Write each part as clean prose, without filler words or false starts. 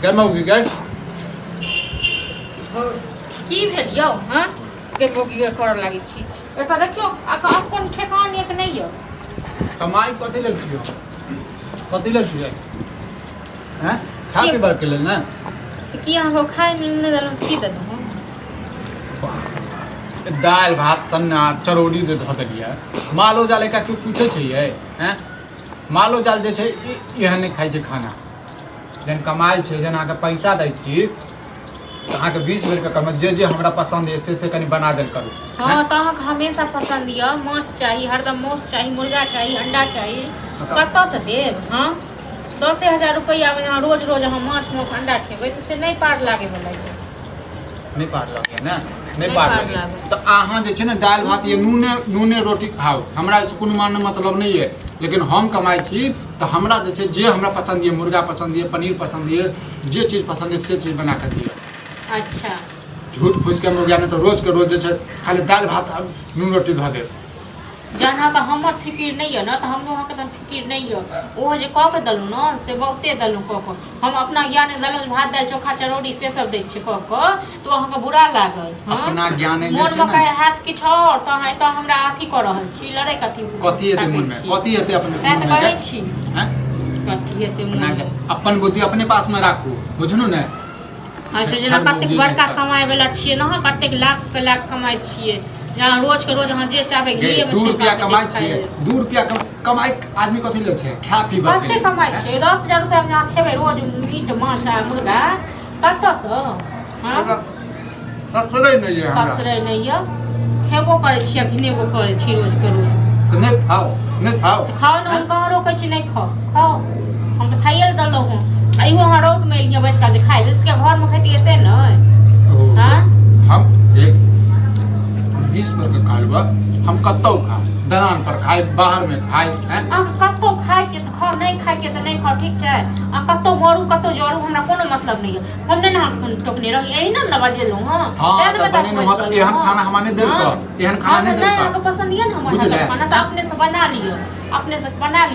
गए मौगी गए की भेल यौ हाँ के मौगी करऽ लागी छी एतऽ देखियो अपन ठेकान एक नहीं यौ कमाई कथी लेल छियो हैं खा पीबार के लेल ना की अहाँ हो खाए मिलने देलहुँ की देलहुँ दाल भात सन्ना चरौड़ी दे धऽ देलियै मालो जाल एकरा केओ पूछै छै ये हैं मालो जाल जे छै एहन नहि खाइ छै खाना जहन कमाइ छै जहन अहाँके पैसा दै छी तऽ अहाँके 20 बेर के कम जे हमरा पसन्द है से कनि बना देल करू हाँ तो अहाँके हमेशा पसंद यऽ माछ चाही हरदम माछ चाही मुर्गा चाही अंडा चाही कतऽसँ देब हाँ 10,000 रुपैआ में यहाँ रोज रोज अहाँ माछ अंडा खेबै तऽ से नहीं पार लागे वाला यऽ नहीं पार लगे ना नहीं पार लगे तो अहाँ जे छै ने दाल भात ये नूने रोटी खाओ हमरा से कोनो मान मतलब नहीं है लेकिन हम कमाई छी तो हमरा जे छै जे हमरा पसंद है मुर्गा पसंद है पनीर पसंद है जे चीज पसंद है से चीज बना के दिए अच्छा झूठ फूस के मुर्गा ने तो रोज के रोज जे छै खाली दाल भात नून रोटी धऽ दे जहन अहाँके हमर फिकिर नहीं है ना तो हमरो अहाँके तऽ फिकिर नहीं है ओहो जे कऽ के देलहुँ ना से बहुते देलहुँ कऽ के हम अपना ज्ञाने देलहुँ भात दालि चोखा चरौड़ी से सब दै छियै कऽ के तो अहाँके बुरा लागल अपना ज्ञाने मोन में कहे हाथ किछु और तो अहाँ एतऽ हमरा अथी कऽ रहल छी लड़ाई कथी हेतै मन में कथी हेतै अपन सएह तऽ कहै छी हैं कथी हेतै मन में अपन बुद्धि अपने पास में राखू बुझलू ने अच्छा जेना कतेक बड़का कमाई वाला छियै ना कतेक लाख कमाई छियै यहाँ रोज के रोज अहाँ जे चाहबै घी में 2 रुपया कमाई छियै 2 रुपया कमाई आदमी कथी लेल छै खा पीबा के कते कमाई छियै 10,000 रुपया में अहाँ खेबै रोज मीट माछ आ मुर्गा कतऽसँ हाँ ससुरे नहीं है हमरा ससुरे नहीं है खेबो करै छियै घिनेबो करै छी रोज के रोज तो नहीं खाओ तो खाओ ना हम कहाँ रोकै छी नहीं खाओ हम तो खाइए ले देलहुँ हँ इहो अहाँ रौद में एलियै बैस कऽ जे खाइ ले उसके घर में खैतियै से नहीं हाँ हम 20 पर के खा लेबा हम कतौ खा दलान पर खाए बाहर में खाए हैं कतौ खाए के तो खाओ नहीं खाए के तो नहीं खाओ ठीक छै कतौ मरू कतौ जरू हमरा कोनो मतलब नहीं है हम नहीं ना टोकने रही यही ना बजेलहुँ हां हां तो बने न मतलब एहन खाना हमरा नहीं देब कर एहन खाना नहीं देब कर आपको पसंद है ना हमारा खाना तो अपने से बना लियो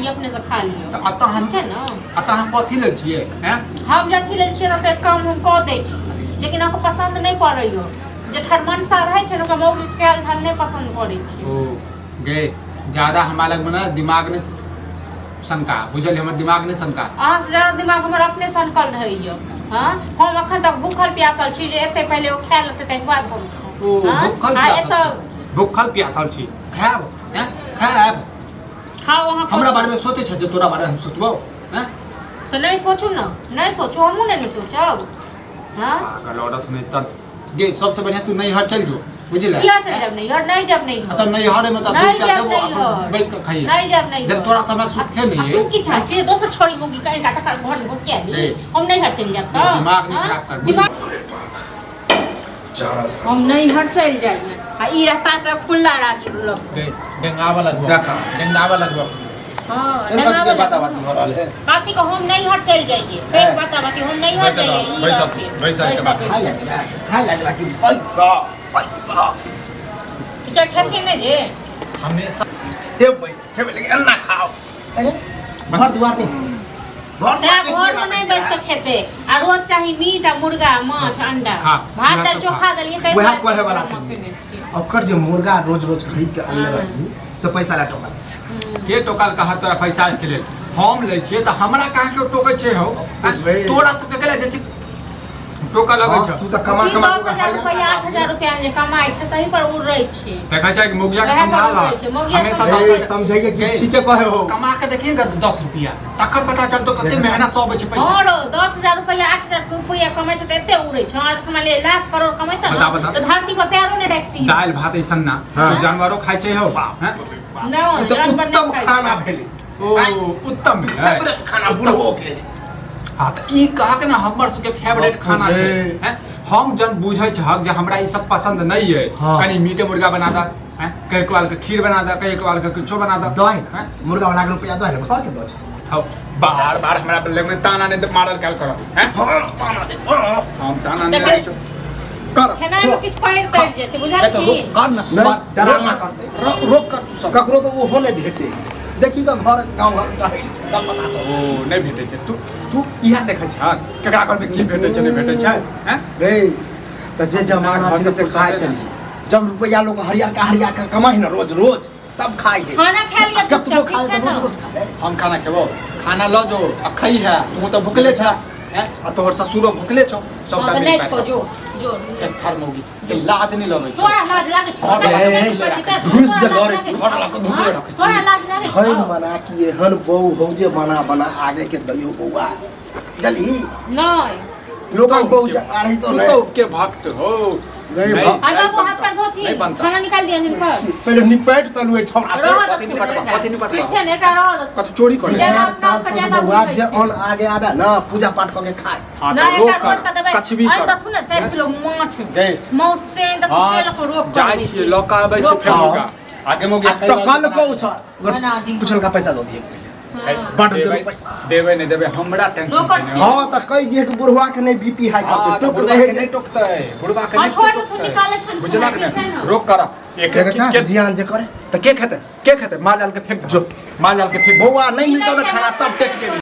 अपने से खा लियो तो अतः हम छै ना अतः हम कथी ले छियै हैं हम जथी ले छियै ना तो काम हम कऽ दै छी लेकिन आपको पसंद नहीं पड़ैयो जे ठरमनसा रहै छै ओकरा मौगी कैल धन नहीं पसंद पड़ै छै ओ गे ज्यादा हमरा लग में ना दिमाग ने शंका बुझल हमर दिमाग ने शंका अहाँ से ज्यादा दिमाग हमर अपने सनकल रहैयो हां हम अखन तक भूखल प्यासल छी जे एते पहले ओ खा लेते तै बाद हम भूखल प्यासल छी खाब हैं खाब खाओ अहाँ हमरा बारे में सोचे छै जे तोरा बारे में हम सोचबो हैं तो नहीं सोचू ना नहीं सोचू हमहू नहीं सोचब हां पागल औरत में त गे सबसे बढ़िया तू नहीं हर चल जो बुझले क्या चल जब नहीं हर नहीं जब नहीं तो नहीं हरे में तो दूध का देबो अपन बैस के खाइए नहीं जब नहीं जब तोरा समय सुखे नहीं है तू की चाहे दोसर छोड़ी मुगी कहीं का घर में घुस के आबी हम नहीं हर चल जाब तो दिमाग नहीं खराब कर हम नहीं हर चल जाइए आ ई रहता तो खुला राज लोग डेंगावा लगबो हां डेंगावा बाकी को हम नहीं हर चल जाइए पेट बता बाकी हम नहीं हर जाइए पैसा के बात खाई लगा कि पैसा क्या खाते ने जे हमेशा हे भाई लेकिन अन्ना खाओ अरे घर द्वार नहीं घर में नहीं बैठ के खेते आ रोज चाहिए मीट आ मुर्गा माछ अंडा भात दाल चोखा दलिए तै वह कहे वाला ओकर जे मुर्गा रोज खरीद के आनले रही से पैसा ला टोका के टोकल कहा तोरा पैसा के लेल हम ले छिए त हमरा कहां के टोकै छै हो तोरा सब के जे छै टोका लगै छै तू त कमा 10,000 रुपया 8,000 रुपया जे कमाई छै तही पर उड़ रही छै देखै छै कि मुगिया के समझा ला हमेशा 10 समझाइए कि ठीके कहे हो कमा के देखिए 10 रुपया तकर पता चलतो कते मेहनत सब छै पैसा और 10,000 रुपया 8,000 रुपया कमाई छै त एते उड़ै छै आज कमा ले लाख करोड़ कमाई त तो धरती पर पैरो नहीं रखती दाल भात ऐसन ना जानवरों खाइ छै हो हैं जानवर उत्तम खाना भेलै ओ उत्तम भेलै खाना बुढ़ो के हाँ तो ई कहा के ना हमर सबके फेवरेट खाना छै हैं हम जन बुझै छ जे हमरा ई सब पसंद नहीं है कनी मीटे मुर्गा बना दा हैं कई कवाल के खीर बना दा कई कवाल के कुछो बना दा दही मुर्गा वाला के रुपया दही घर के दो हां बार हमरा लग में ताना ने मारल काल कर हैं हां ताना दे हम ताना नहीं कर खाना में किछ पैर कर जेते बुझा छी कर ना डरामा करते रोक कर तू सब ककरो तो वो होने भेटे देखी का घर गाँव घर टहल तब पता तो ओ नहीं भेटै छै तू इहा देखै छ केकरा घर में की भेटै छै नहीं भेटै छै हैं रे तो जे जमाना घर से से खाए सोचै चली जब रुपया लोग हरियर का कमाई ना रोज रोज तब खाई है खाना खा लिया जब तू चुपचाप, खाए ठीक तो छै रोज ना? रोज खा ले हम खाना खेबो खाना लो जो आ खई है तू तो भुखले छ हैं आ तोहर ससुरो भुखले छौ सबटा हाँ, तो मिल नहीं पाए खोजो जो एक थर्मोगी लाज नहीं लगै छै थोड़ा लाज लागे घुस जे लड़ै छी, घर लग धुकले रखै छी थोड़ा लाज लागे खैन मना कि एहन बहू हो जे बना बना आगे के दैयो बौआ जल्दी नहीं लोग बहू आ रही तो तू नहीं तो के भक्त हो नहीं नहीं। भक्त। आई बाबू हाथ पैर धोती नहीं बनता। खाना निकाल दिया जिनकर पहले निपट तलुए छौड़ा से रह पति नहीं पटवा, पति नहीं पटवा। ठीक छै ने एकरा रह कत चोरी कर ज्यादा यार काम का ज्यादा बउआ बुझै जे छै। ऑन आगे आबे ना पूजा पाठ करके खाए हां नहीं तो एकरा रोक रोज का देबै कछ भी आई कर देखू ना 4 किलो माछ गए। मांस से त हाँ, तेल को रोक जाय छियै लौका आबै छै फेर हाँ। होगा आगे मोगी तो कल को छ बना दी। पूछल का पैसा दो दिए हाँ। बड़ देबै जरूर देबै नहीं देबै हमरा टेंशन रोकड़ छै हां त कई दिए के बुढ़वा के नहीं बीपी हाई हां करते तो टोक बुढ़वा दे के नहीं टोकतै बुढ़वा के हाँ, नहीं छोड़ दे, तू टोकतै। निकालै छन, बुझलक ठीक छै ने ने? रोक कर एक के कचा के जियान जे करे तो के खेते माल जाल के फेंक दो माल जाल के फेंक दो बउआ नहीं मिलतो ना खाना तब टेक के